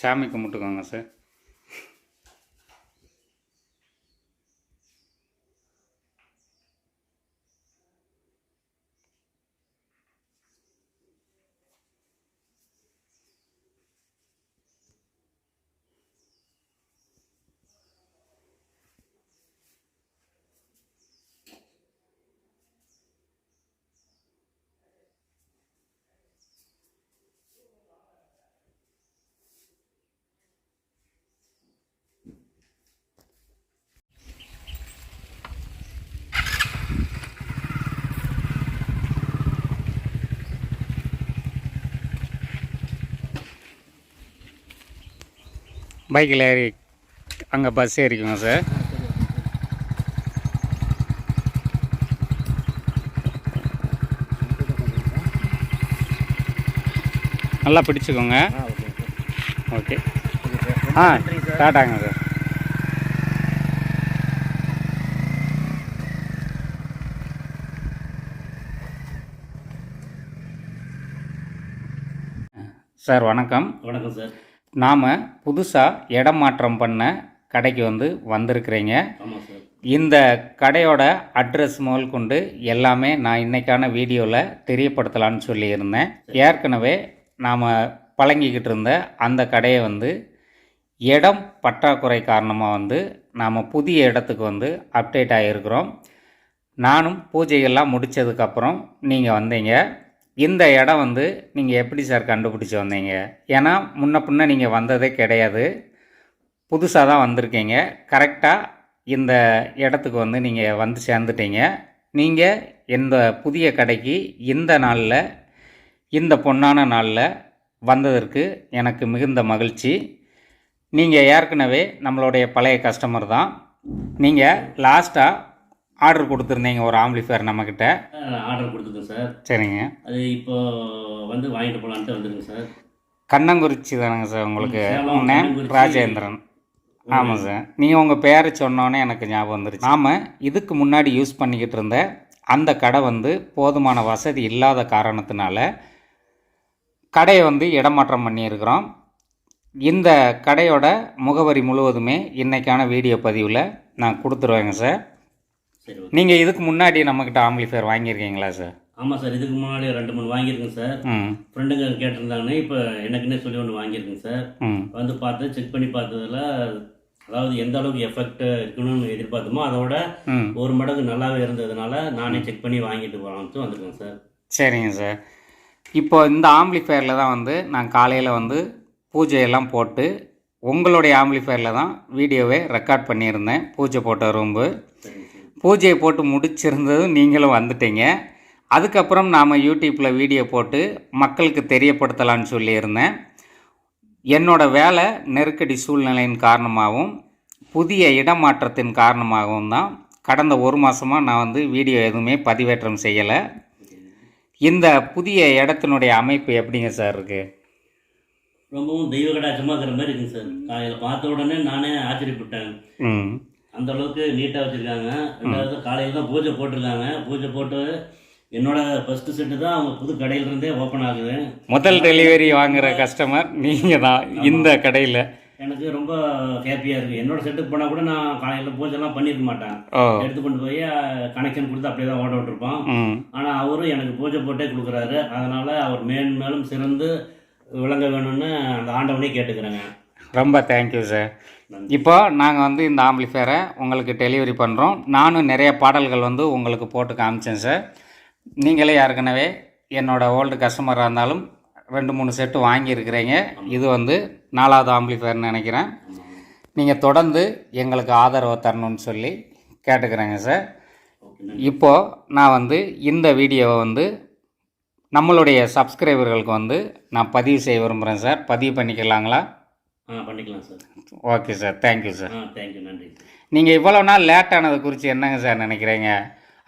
சாமி கும்பிட்டுக்கோங்க சார். பைக்கில் ஏறி அங்கே பஸ் ஏறிக்குங்க சார். நல்லா பிடிச்சிக்கோங்க. ஓகே. டாட்டாங்க சார். சார் வணக்கம். வணக்கம் சார். நாம் புதுசாக இடம் மாற்றம் பண்ண கடைக்கு வந்திருக்கிறீங்க. ஆமாம் சார். இந்த கடையோட அட்ரஸ் முதல் கொண்டு எல்லாமே நான் இன்றைக்கான வீடியோவில் தெரியப்படுத்தலான்னு சொல்லியிருந்தேன். ஏற்கனவே நாம் பழங்கிக்கிட்டு இருந்த அந்த கடையை இடம் பற்றாக்குறை காரணமாக நாம் புதிய இடத்துக்கு அப்டேட் ஆகியிருக்கிறோம். நானும் பூஜைகள்லாம் முடித்ததுக்கப்புறம் நீங்கள் வந்தீங்க. இந்த இடம் நீங்கள் எப்படி சார் கண்டுபிடிச்சி வந்தீங்க? ஏன்னா முன்ன பின்ன நீங்கள் வந்ததே கிடையாது, புதுசாக தான் வந்திருக்கீங்க. கரெக்டாக இந்த இடத்துக்கு நீங்கள் சேர்ந்துட்டீங்க. நீங்கள் இந்த புதிய கடைக்கு இந்த நாளில், இந்த பொன்னான நாளில் வந்ததற்கு எனக்கு மிகுந்த மகிழ்ச்சி. நீங்கள் ஏற்கனவே நம்மளுடைய பழைய கஸ்டமர் தான். நீங்கள் லாஸ்ட்டாக ஆர்டர் கொடுத்துருந்தீங்க ஒரு ஆம்பிளிஃபயர் நம்மக்கிட்ட. ஆர்டர் கொடுத்துருக்கேன் சார். சரிங்க. அது இப்போ வாங்கிட்டு போகலான்ட்டு வந்துருங்க சார். கண்ணங்குறிச்சி தானுங்க சார் உங்களுக்கு நேம்? ராஜேந்திரன். ஆமாம் சார். நீங்கள் உங்கள் பேரை சொன்னோன்னே எனக்கு ஞாபகம் வந்துருச்சு. நாம் இதுக்கு முன்னாடி யூஸ் பண்ணிக்கிட்டு இருந்த அந்த கடை போதுமான வசதி இல்லாத காரணத்தினால கடையை இடமாற்றம் பண்ணியிருக்கிறோம். இந்த கடையோட முகவரி முழுவதுமே இன்றைக்கான வீடியோ பதிவில் நான் கொடுத்துருவேங்க சார். நீங்கள் இதுக்கு முன்னாடி நம்மக்கிட்ட ஆம்பிளிஃபயர் வாங்கியிருக்கீங்களா சார்? ஆமாம் சார். இதுக்கு முன்னாடி 2-3 வாங்கியிருக்கேன் சார். ஃப்ரெண்டுங்க கேட்டிருந்தாங்கன்னு இப்போ எனக்குன்னே சொல்லி ஒன்று வாங்கியிருக்கேன் சார். பார்த்து செக் பண்ணி பார்த்ததில் அதாவது எந்த அளவுக்கு எஃபெக்ட் இருக்கணும்னு எதிர்பார்த்தோமோ அதோட ஒரு மடங்கு நல்லாவே இருந்ததுனால நானே செக் பண்ணி வாங்கிட்டு போகலான்ட்டு வந்திருக்கேன் சார். சரிங்க சார். இப்போ இந்த ஆம்பிளிஃபயரில் தான் நான் காலையில் பூஜையெல்லாம் போட்டு உங்களுடைய ஆம்பிளிஃபயரில் தான் வீடியோவே ரெக்கார்ட் பண்ணியிருந்தேன். பூஜை போட்ட ரூம்பு பூஜையை போட்டு முடிச்சிருந்ததும் நீங்களும் வந்துட்டீங்க. அதுக்கப்புறம் நாம் யூடியூப்பில் வீடியோ போட்டு மக்களுக்கு தெரியப்படுத்தலான்னு சொல்லியிருந்தேன். என்னோடய வேலை நெருக்கடி சூழ்நிலையின் காரணமாகவும் புதிய இடமாற்றத்தின் காரணமாகவும் தான் கடந்த ஒரு மாதமாக நான் வீடியோ எதுவுமே பதிவேற்றம் செய்யலை. இந்த புதிய இடத்தினுடைய அமைப்பு எப்படிங்க சார் இருக்குது? ரொம்பவும் தெய்வ கடாட்சமாக இருக்கிற மாதிரி இருக்குங்க சார். காலையில் பார்த்த உடனே நானே ஆச்சரியப்பட்டேன். அந்த அளவுக்கு நீட்டாக வச்சுருக்காங்க. ரெண்டாவது காலையில் தான் பூஜை போட்டிருக்காங்க. பூஜை போட்டு என்னோட ஃபஸ்ட்டு செட்டு தான் அவங்க புது கடையிலேருந்தே ஓப்பன் ஆகுது. முதல் டெலிவரி வாங்குகிற கஸ்டமர் நீங்கள் தான் இந்த கடையில். எனக்கு ரொம்ப ஹாப்பியாக இருக்குது. என்னோடய செட்டுக்கு போனால் கூட நான் காலையில் பூஜைலாம் பண்ணியிருக்க மாட்டேன். எடுத்து கொண்டு போய் கனெக்ஷன் கொடுத்து அப்படியே தான் ஓட விட்டுருப்போம். ஆனால் அவரும் எனக்கு பூஜை போட்டே கொடுக்குறாரு. அதனால் அவர் மேலும் சிறந்து விளங்க வேணும்னு அந்த ஆண்டவனே கேட்டுக்கிறேங்க. ரொம்ப தேங்க்யூ சார். இப்போ நாங்கள் இந்த ஆம்பிளிஃபயரை உங்களுக்கு டெலிவரி பண்ணுறோம். நானும் நிறைய பாடல்கள் உங்களுக்கு போட்டு காமிச்சேன் சார். நீங்களே ஏற்கனவே என்னோடய ஓல்டு கஸ்டமராக இருந்தாலும் 2-3 செட்டு வாங்கியிருக்கிறீங்க. இது 4வது ஆம்பிளிஃபயர்னு நினைக்கிறேன். நீங்கள் தொடர்ந்து எங்களுக்கு ஆதரவை தரணும்னு சொல்லி கேட்டுக்கிறேங்க சார். இப்போது நான் இந்த வீடியோவை நம்மளுடைய சப்ஸ்கிரைபர்களுக்கு நான் பதிவு செய்ய விரும்புகிறேன் சார். பதிவு பண்ணிக்கலாங்களா? பண்ணிக்கலாம் sir. Okay sir. Thank you sir. Thank you. நன்றி. நீங்கள் இவ்வளோ நாள் லேட் ஆனதை குறித்து என்னங்க சார் நினைக்கிறீங்க?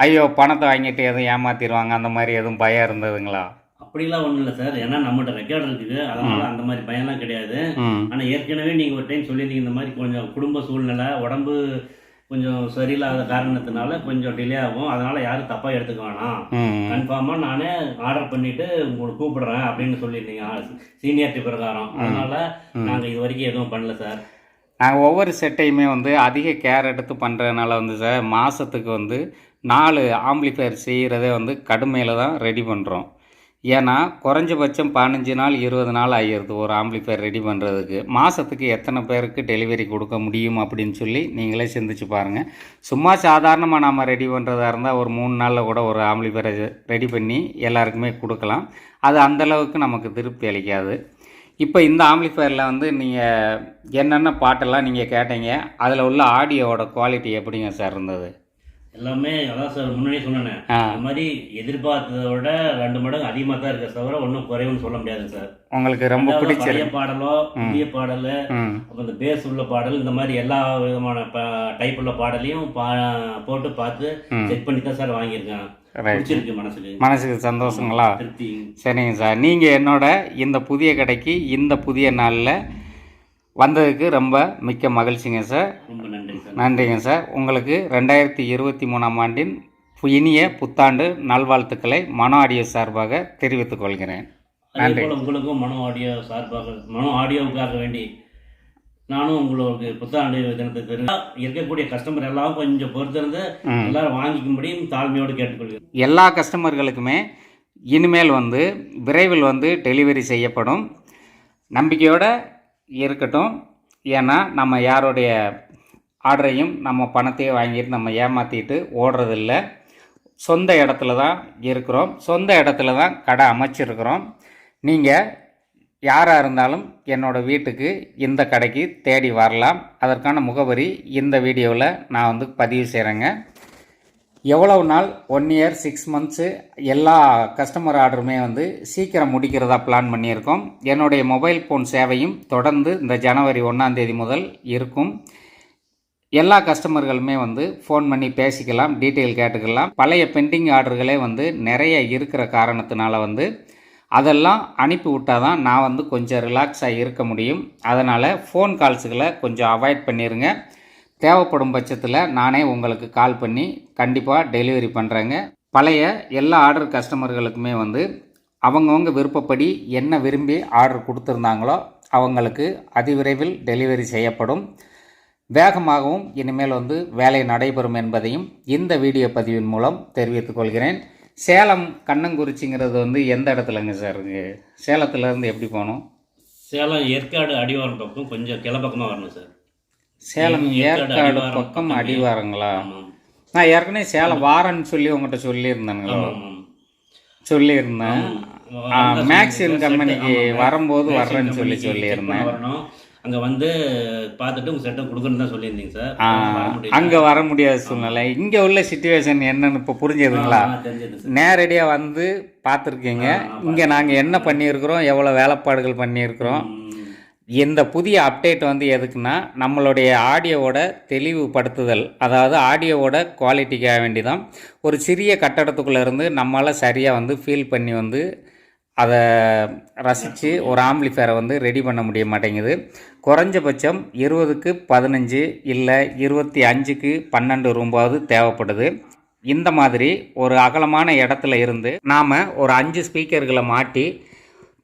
ஐயோ பணத்தை வாங்கிட்டு எதுவும் ஏமாற்றிடுவாங்க அந்த மாதிரி எதுவும் பயம் இருந்ததுங்களா? அப்படிலாம் ஒன்றும் இல்லை சார். ஏன்னா நம்மகிட்ட ரெக்கார்டு இருக்குது, அதனால் அந்த மாதிரி பயம்லாம் கிடையாது. ஆனால் ஏற்கனவே நீங்கள் ஒரு டைம் சொல்லியிருந்தீங்க இந்த மாதிரி கொஞ்சம் குடும்ப சூழ்நிலை, உடம்பு கொஞ்சம் சரியில்லாத காரணத்தினால கொஞ்சம் டிலே ஆகும். அதனால் யாரும் தப்பாக எடுத்துக்க வேணாம். கன்ஃபார்மாக நானே ஆர்டர் பண்ணிவிட்டு உங்களுக்கு கூப்பிடுறேன் அப்படின்னு சொல்லியிருந்தீங்க சீனியாரிட்டி பிரகாரம். அதனால் நாங்கள் இது வரைக்கும் எதுவும் பண்ணல சார். நாங்கள் ஒவ்வொரு செட்டையுமே வந்து அதிக கேர் எடுத்து பண்ணுறதுனால வந்து சார் மாதத்துக்கு வந்து 4 ஆம்பிளிஃபையர் செய்கிறதே வந்து கடுமையில் தான் ரெடி பண்ணுறோம். ஏன்னா குறைஞ்சபட்சம் 15 நாள் 20 நாள் ஆகிடுது ஒரு ஆம்பிளிஃபையர் ரெடி பண்ணுறதுக்கு. மாதத்துக்கு எத்தனை பேருக்கு டெலிவரி கொடுக்க முடியும் அப்படின்னு சொல்லி நீங்களே சிந்திச்சு பாருங்கள். சும்மா சாதாரணமாக நாம் ரெடி பண்ணுறதா இருந்தால் ஒரு 3 நாளில் கூட ஒரு ஆம்பிளிஃபையரை ரெடி பண்ணி எல்லாருக்குமே கொடுக்கலாம். அது அந்தளவுக்கு நமக்கு திருப்தி அளிக்காது. இப்போ இந்த ஆம்பிளிஃபையரில் வந்து நீங்கள் என்னென்ன பாட்டெல்லாம் நீங்கள் கேட்டீங்க, அதில் உள்ள ஆடியோவோட குவாலிட்டி எப்படிங்க சார் இருந்தது? எல்லாமே அதான் சார் முன்னாடியே சொன்னேன். இந்த மாதிரி எதிர்பார்த்ததை விட 2 மடங்கு அதிகமாக தான் இருக்க தவிர ஒன்றும் குறைவுன்னு சொல்ல முடியாது சார். உங்களுக்கு ரொம்ப பிடிச்ச பழைய பாடலோ புதிய பாடல், அப்புறம் இந்த பேஸ் உள்ள பாடல், இந்த மாதிரி எல்லா விதமான டைப் உள்ள பாடலையும் போட்டு பார்த்து செக் பண்ணி தான் சார் வாங்கியிருக்கேன். பிடிச்சிருக்கு, மனசுக்கு சந்தோஷங்களா? திருப்தி. சரிங்க சார், நீங்கள் என்னோட இந்த புதிய கடைக்கு இந்த புதிய நாளில் வந்ததுக்கு ரொம்ப மிக்க மகிழ்ச்சிங்க சார். ரொம்ப நன்றி சார். நன்றிங்க சார். உங்களுக்கு 2023ஆம் ஆண்டின் இனிய புத்தாண்டு நல்வாழ்த்துக்களை மனோ ஆடியோ சார்பாக தெரிவித்துக் கொள்கிறேன். நன்றி. உங்களுக்கும் மனோ ஆடியோ சார்பாக, மனோ ஆடியோவுக்காக வேண்டி நானும் உங்களுக்கு புத்தாண்டு தினத்துக்கு இருக்கக்கூடிய கஸ்டமர் எல்லாம் கொஞ்சம் பொறுத்திருந்து எல்லாரும் வாங்கிக்கும்படியும் தாழ்மையோடு கேட்டுக்கொள்கிறேன். எல்லா கஸ்டமர்களுக்குமே இனிமேல் வந்து விரைவில் வந்து டெலிவரி செய்யப்படும். நம்பிக்கையோடு இருக்கட்டும். ஏன்னா நம்ம யாருடைய ஆர்டரையும் நம்ம பணத்தையே வாங்கிட்டு நம்ம ஏமாற்றிட்டு ஓடுறதில்ல. சொந்த இடத்துல தான் இருக்கிறோம், சொந்த இடத்துல தான் கடை அமைச்சிருக்கிறோம். நீங்கள் யாராக இருந்தாலும் என்னோடய வீட்டுக்கு இந்த கடைக்கு தேடி வரலாம். அதற்கான முகவரி இந்த வீடியோவில் நான் வந்து பதிவு செய்கிறேங்க. எவ்வளவு நாள் 1 இயர் 6 மந்த்ஸு எல்லா கஸ்டமர் ஆர்டருமே வந்து சீக்கிரம் முடிக்கிறதா பிளான் பண்ணியிருக்கோம். என்னுடைய மொபைல் ஃபோன் சேவையும் தொடர்ந்து இந்த ஜனவரி 1ஆம் தேதி முதல் இருக்கும். எல்லா கஸ்டமர்களுமே வந்து ஃபோன் பண்ணி பேசிக்கலாம், டீட்டெயில் கேட்டுக்கலாம். பழைய பெண்டிங் ஆர்டர்களே வந்து நிறைய இருக்கிற காரணத்தினால வந்து அதெல்லாம் அனுப்பி விட்டால் தான் நான் வந்து கொஞ்சம் ரிலாக்ஸாக இருக்க முடியும். அதனால் ஃபோன் கால்ஸுகளை கொஞ்சம் அவாய்ட் பண்ணிடுங்க. தேவைப்படும் பட்சத்தில் நானே உங்களுக்கு கால் பண்ணி கண்டிப்பாக டெலிவரி பண்ணுறேங்க. பழைய எல்லா ஆர்டர் கஸ்டமர்களுக்குமே வந்து அவங்கவுங்க விருப்பப்படி என்ன விரும்பி ஆர்டர் கொடுத்துருந்தாங்களோ அவங்களுக்கு அதிவிரைவில் டெலிவரி செய்யப்படும். வேகமாகவும் இனிமேல் வந்து வேலை நடைபெறும் என்பதையும் இந்த வீடியோ பதிவின் மூலம் தெரிவித்துக் கொள்கிறேன். சேலம் கண்ணங்குறிச்சிங்கிறது வந்து எந்த இடத்துலங்க சார் இருக்குது? சேலத்துலேருந்து எப்படி போகணும்? சேலம் ஏற்காடு அடிவாரம் பக்கம் கொஞ்சம் கிளப்பக்கமாக வரணும் சார். சேலம் ஏற்காடு பக்கம் அடிவாரங்களா? நான் ஏற்கனவே சேலம் வாரன்னு சொல்லி உங்கள்கிட்ட சொல்லியிருந்தேனுங்களா? சொல்லியிருந்தேன். மேக்ஸின் கம்பெனிக்கு வரும்போது வர்றேன்னு சொல்லியிருந்தேன். அங்கே வந்து பார்த்துட்டு உங்கள் செட்டை கொடுக்குன்னு தான் சொல்லியிருந்தீங்க சார். அங்கே வர முடியாத சூழ்நிலை. இங்கே உள்ள சிச்சுவேஷன் என்னன்னு இப்போ புரிஞ்சதுங்களா? நேரடியாக வந்து பார்த்துருக்கீங்க. இங்கே நாங்கள் என்ன பண்ணியிருக்கிறோம், எவ்வளோ வேலைப்பாடுகள் பண்ணியிருக்கிறோம். இந்த புதிய அப்டேட் வந்து எதுக்குன்னா நம்மளுடைய ஆடியோவோட தெளிவுபடுத்துதல், அதாவது ஆடியோவோட குவாலிட்டிக்காக வேண்டி தான். ஒரு சிறிய கட்டடத்துக்குள்ளே இருந்து நம்மளால் சரியாக வந்து ஃபீல் பண்ணி வந்து அதை ரசித்து ஒரு ஆம்பிளிஃபையரை வந்து ரெடி பண்ண முடிய மாட்டேங்குது. குறைஞ்சபட்சம் 20க்கு 15 இல்லை 25க்கு 12 ரூபாவது தேவைப்படுது. இந்த மாதிரி ஒரு அகலமான இடத்துல இருந்து நாம் ஒரு 5 ஸ்பீக்கர்களை மாட்டி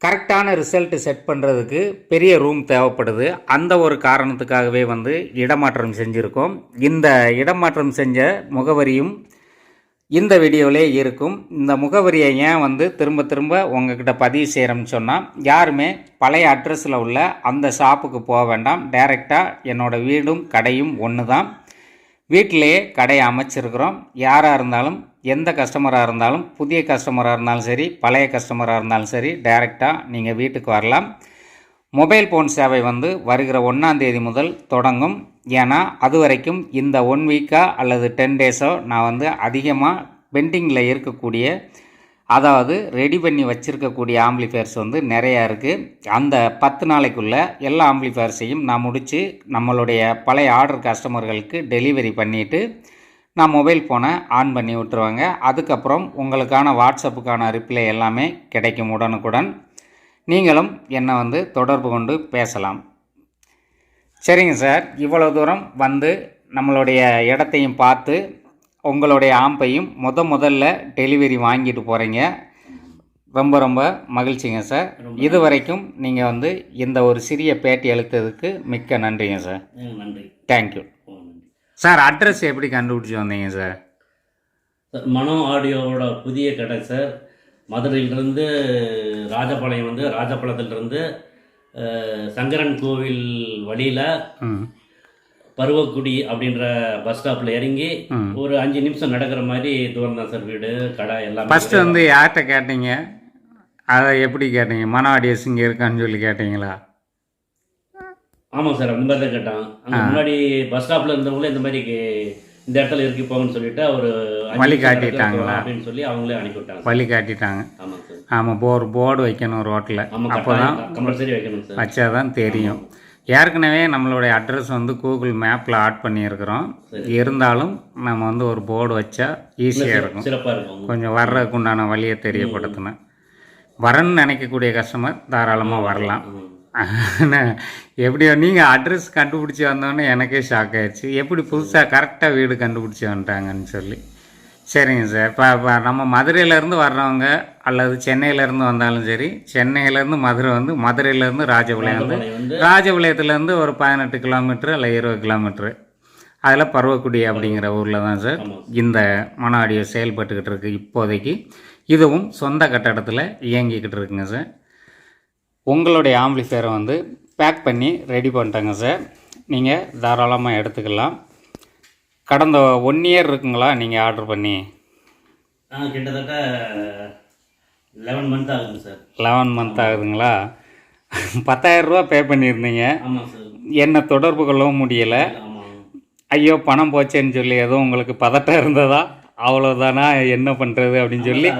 கரெக்டான ரிசல்ட்டு செட் பண்ணுறதுக்கு பெரிய ரூம் தேவைப்படுது. அந்த ஒரு காரணத்துக்காகவே வந்து இடமாற்றம் செஞ்சுருக்கோம். இந்த இடமாற்றம் செஞ்ச முகவரியும் இந்த வீடியோவிலே இருக்கும். இந்த முகவரியை ஏன் வந்து திரும்ப திரும்ப உங்ககிட்ட பதிவு செய்கிறோம்னு சொன்னால், யாருமே பழைய அட்ரஸில் உள்ள அந்த ஷாப்புக்கு போக வேண்டாம். டைரெக்டாக என்னோடய வீடும் கடையும் ஒன்று தான். வீட்டிலையே கடையை அமைச்சிருக்கிறோம். யாராக இருந்தாலும், எந்த கஸ்டமராக இருந்தாலும், புதிய கஸ்டமராக இருந்தாலும் சரி, பழைய கஸ்டமராக இருந்தாலும் சரி, டைரெக்டாக நீங்கள் வீட்டுக்கு வரலாம். மொபைல் ஃபோன் சேவை வந்து வருகிற 1ஆம் தேதி முதல் தொடங்கும். ஏன்னா அது வரைக்கும் இந்த 1 வீக்காக அல்லது 10 டேஸோ நான் வந்து அதிகமாக பெண்டிங்கில் இருக்கக்கூடிய, அதாவது ரெடி பண்ணி வச்சுருக்கக்கூடிய ஆம்பிளிஃபையர்ஸ் வந்து நிறையா இருக்குது. அந்த 10 நாளைக்குள்ளே எல்லா ஆம்பிளிஃபையர்ஸையும் நான் முடித்து நம்மளுடைய பழைய ஆர்டர் கஸ்டமர்களுக்கு டெலிவரி பண்ணிவிட்டு நான் மொபைல் ஃபோனை ஆன் பண்ணி விட்டுருவாங்க. அதுக்கப்புறம் உங்களுக்கான வாட்ஸ்அப்புக்கான ரிப்ளை எல்லாமே கிடைக்கும் உடனுக்குடன். நீங்களும் என்னை வந்து தொடர்பு கொண்டு பேசலாம். சரிங்க சார், இவ்வளோ தூரம் வந்து நம்மளுடைய இடத்தையும் பார்த்து உங்களுடைய ஆம்பையும் முதல்ல டெலிவரி வாங்கிட்டு போகிறீங்க. ரொம்ப ரொம்ப மகிழ்ச்சிங்க சார். இது வரைக்கும் நீங்கள் வந்து இந்த ஒரு சிறிய பேட்டி அளித்ததுக்கு மிக்க நன்றிங்க சார். நன்றி. Thank you sir. அட்ரஸ் எப்படி கண்டுபிடிச்சி வந்தீங்க சார்? மனோ ஆடியோவோட புதிய கடை சார். மதுரையிலிருந்து ராஜபாளையம் வந்து ராஜபாளையத்திலிருந்து சங்கரன் கோவில் வழியில் பருவக்குடி அப்படின்ற பஸ் ஸ்டாப்பில் இறங்கி ஒரு 5 நிமிஷம் நடக்கிற மாதிரி தூரம் தான் சார் வீடு, கடை எல்லாம். ஃபஸ்ட்டு வந்து யார்கிட்ட கேட்டீங்க? அதை எப்படி கேட்டீங்க? மனோ ஆடியோஸ் இங்கே இருக்கான்னு சொல்லி கேட்டீங்களா? ஆமாம் சார், அந்த மாதிரி தான் கேட்டான். அங்கே முன்னாடி பஸ் ஸ்டாப்பில் இருந்தவங்களே இந்த மாதிரி இந்த இடத்துல இருக்கு போங்கன்னு சொல்லிட்டு ஒரு வழி காட்டிட்டாங்களா அப்படின்னு சொல்லி அவங்களே அனுப்பிவிட்டாங்க. வழி காட்டிட்டாங்க. ஆமாம் சார். ஆமாம், ஒரு போர்டு வைக்கணும் ரோட்டில். அப்போ தான் கம்பல்சரி வைக்கணும் சார். வச்சா தான் தெரியும். ஏற்கனவே நம்மளுடைய அட்ரஸ் வந்து கூகுள் மேப்பில் ஆட் பண்ணியிருக்கிறோம். இருந்தாலும் நம்ம வந்து ஒரு போர்டு வச்சா ஈஸியாக இருக்கும், சிறப்பாக இருக்கும். கொஞ்சம் வர்றதுக்கு உண்டான வழியை தெரியப்படுத்தினேன். வரணும்னு நினைக்கக்கூடிய கஸ்டமர் தாராளமாக வரலாம். எப்படியோ நீங்கள் அட்ரஸ் கண்டுபிடிச்சி வந்தோன்னே எனக்கே ஷாக் ஆயிடுச்சு. எப்படி புதுசாக கரெக்டாக வீடு கண்டுபிடிச்சி வந்துட்டாங்கன்னு சொல்லி. சரிங்க சார். இப்போ நம்ம மதுரையிலேருந்து வர்றவங்க அல்லது சென்னையிலேருந்து வந்தாலும் சரி, சென்னையிலேருந்து மதுரை வந்து மதுரையிலேருந்து ராஜபாளையத்துலேருந்து ஒரு 18 கிலோமீட்ரு அல்ல 20 கிலோமீட்ரு, அதில் பருவக்குடி அப்படிங்கிற ஊரில் தான் சார் இந்த மனோ ஆடியோ செயல்பட்டுக்கிட்டு இருக்குது இப்போதைக்கு. இதுவும் சொந்த கட்டடத்தில் இயங்கிக்கிட்டு இருக்குங்க சார். உங்களுடைய ஆம்பிளிஃபையரை வந்து பேக் பண்ணி ரெடி பண்ணிட்டாங்க சார். நீங்கள் தாராளமாக எடுத்துக்கலாம். கடந்த 1 இயர் இருக்குங்களா நீங்கள் ஆர்டர் பண்ணி? கிட்டத்தட்ட 11 மந்த் ஆகுது சார். 11 மந்த் ஆகுதுங்களா? 10,000 ரூபா பே பண்ணியிருந்தீங்க. ஆமாம் சார். என்னை தொடர்பு கொள்ளவும் முடியலை. ஐயோ பணம் போச்சேன்னு சொல்லி எதுவும் உங்களுக்கு பதட்டம் இருந்ததா? அவ்வளோதானா, என்ன பண்ணுறது அப்படின்னு சொல்லி?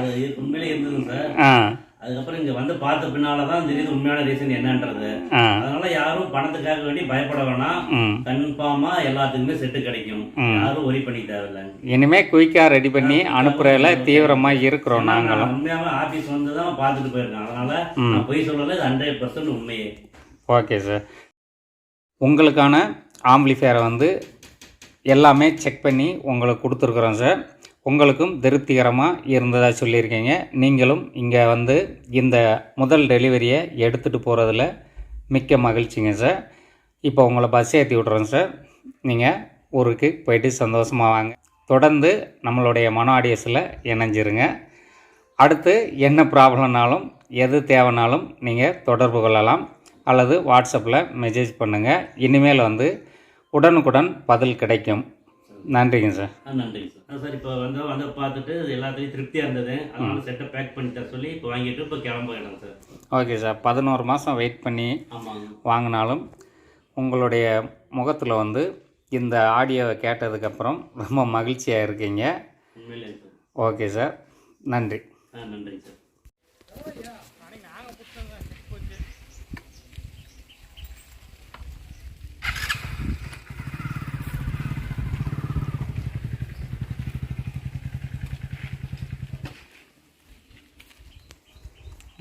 உண்மையிலே இருந்தது சார். அதுக்கப்புறம் இங்கே வந்து பார்த்த பின்னால தான் தெரியுது உண்மையான ரீசன் என்னன்றது. அதனால யாரும் பணத்துக்காக வேண்டி பயப்பட வேணாம். கன்ஃபார்மா எல்லாத்துக்குமே செட்டு கிடைக்கும். யாரும் ஒரி பண்ணி தேவையில்லை. இனிமே குயிக்கா ரெடி பண்ணி அனுப்புறதுல தீவிரமா இருக்கிறோம் நாங்களும். உண்மையாவே ஆபீஸ் வந்து தான் பார்த்துட்டு போயிருக்கேன். அதனால நான் போய் சொல்லல, 100% உண்மையே. Okay sir. உங்களுக்கான ஆம்பிளிஃபையரை வந்து எல்லாமே செக் பண்ணி உங்களுக்கு கொடுத்துருக்குறோம் சார். உங்களுக்கும் திருப்திகரமாக இருந்ததாக சொல்லியிருக்கீங்க. நீங்களும் இங்கே வந்து இந்த முதல் டெலிவரியை எடுத்துகிட்டு போகிறதுல மிக்க மகிழ்ச்சிங்க சார். இப்போ உங்களை பஸ் ஏற்றி விட்றோம் சார். நீங்கள் ஊருக்கு போயிட்டு சந்தோஷமாக வாங்க. தொடர்ந்து நம்மளுடைய மனோ ஆடியோஸில் இணைஞ்சிருங்க. அடுத்து என்ன ப்ராப்ளம்னாலும் எது தேவைனாலும் நீங்கள் தொடர்பு கொள்ளலாம் அல்லது வாட்ஸ்அப்பில் மெசேஜ் பண்ணுங்கள். இனிமேல் வந்து உடனுக்குடன் பதில் கிடைக்கும். நன்றிங்க சார். நன்றிங்க சார். சார் இப்போ வந்து பார்த்துட்டு எல்லாத்துலேயும் திருப்தியாக இருந்தது. அதனால செட்டை பேக் பண்ணிட்டு சொல்லி இப்போ வாங்கிட்டு இப்போ கிளம்ப வேணும் சார். Okay sir. 11 மாதம் வெயிட் பண்ணி வாங்கினாலும் உங்களுடைய முகத்தில் வந்து இந்த ஆடியோவை கேட்டதுக்கப்புறம் ரொம்ப மகிழ்ச்சியாக இருக்கீங்க. உண்மையிலே சார். Okay sir. நன்றி. நன்றிங்க சார்.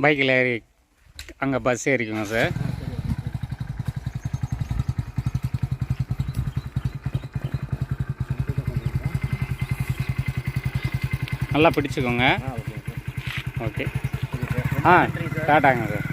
பைக்கில் ஏறி அங்கே பஸ் ஏறிக்குங்க சார். நல்லா பிடிச்சிக்கோங்க. ஓகே. டாட்டாங்க சார்.